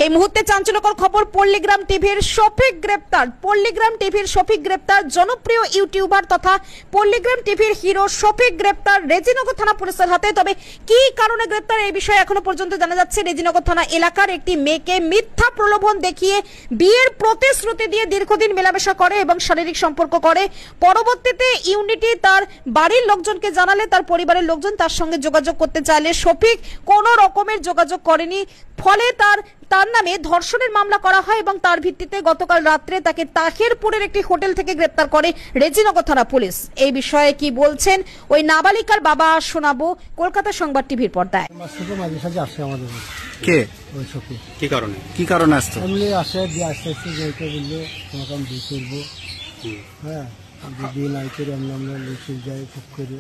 এই মুহূর্তে চাঞ্চল্যকর খবর, পল্লীগ্রাম টিভির শফিক গ্রেপ্তার। পল্লীগ্রাম টিভির শফিক গ্রেপ্তার, জনপ্রিয় ইউটিউবার তথা পল্লীগ্রাম টিভির হিরো শফিক গ্রেপ্তার রেজিনগর থানা পুলিশের হাতে। তবে কি কারণে গ্রেপ্তার এই বিষয়ে এখনো পর্যন্ত জানা যাচ্ছে। রেজিনগর থানা এলাকার একটি মেয়েকে মিথ্যা প্রলোভন দেখিয়ে বিয়ের প্রতিশ্রুতি দিয়ে দীর্ঘদিন মেলামেশা করে এবং শারীরিক সম্পর্ক করে। পরবর্তীতে ইউনিটি তার বাড়ির লোকজনকে জানালে তার পরিবারের লোকজন তার সঙ্গে যোগাযোগ করতে চাইলে শফিক কোনো রকমের যোগাযোগ করেনি। ফলে তার নামে ধর্ষণের মামলা করা হয় এবং তার ভিত্তিতে গতকাল রাত্রে তাকে তাহিরপুরের একটি হোটেল থেকে গ্রেপ্তার করে রেজিনগর থানা পুলিশ। এই বিষয়ে কি বলছেন ওই নাবালিকার বাবা শোনাবো কলকাতা সংবাদ টিভির পর্দায়। কে ওই শফিক কি কারণে আসতো? এমনি আসে দিয়ে আস্তে আস্তে যেতে বললে তোমাকে আমি বিয়ে করবো। হ্যাঁ, বিয়ে নাই করে আমরা লিখে যাই খুব করে।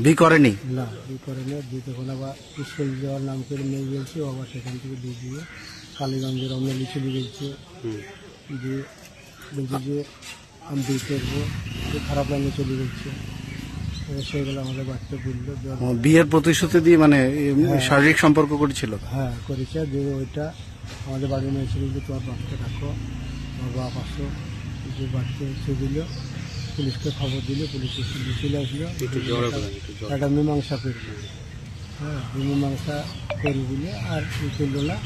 বিয়ে করেনি? না, বিয়ে করে না। বিয়ে তখন আবার স্কুল যাওয়ার নাম করে নিয়ে গেছে, আবার সেখান থেকে বিয়ে দিয়ে কালীগঞ্জের আমরা লিখে দিয়ে গেছে। দিয়ে বলছে যে আমি বিয়ে করবো, খারাপ লাইনে চলে গেছে। সেগুলো আমাদের বাড়িতে বললো বিয়ের প্রতিশ্রুতি দিয়ে, মানে শারীরিক সম্পর্ক করেছিল। হ্যাঁ, করেছে। দিয়ে ওইটা আমাদের বাড়ির মেয়ে ছিল যে তোমার বাচ্চা রাখো, তোমার বাপ আসো। যে বাচ্চা এসে দিল, পুলিশকে খবর দিল, পুলিশ চলে আসলো। একটা মীমাংসা করলো। হ্যাঁ, মীমাংসা করে দিলে আর চললো না।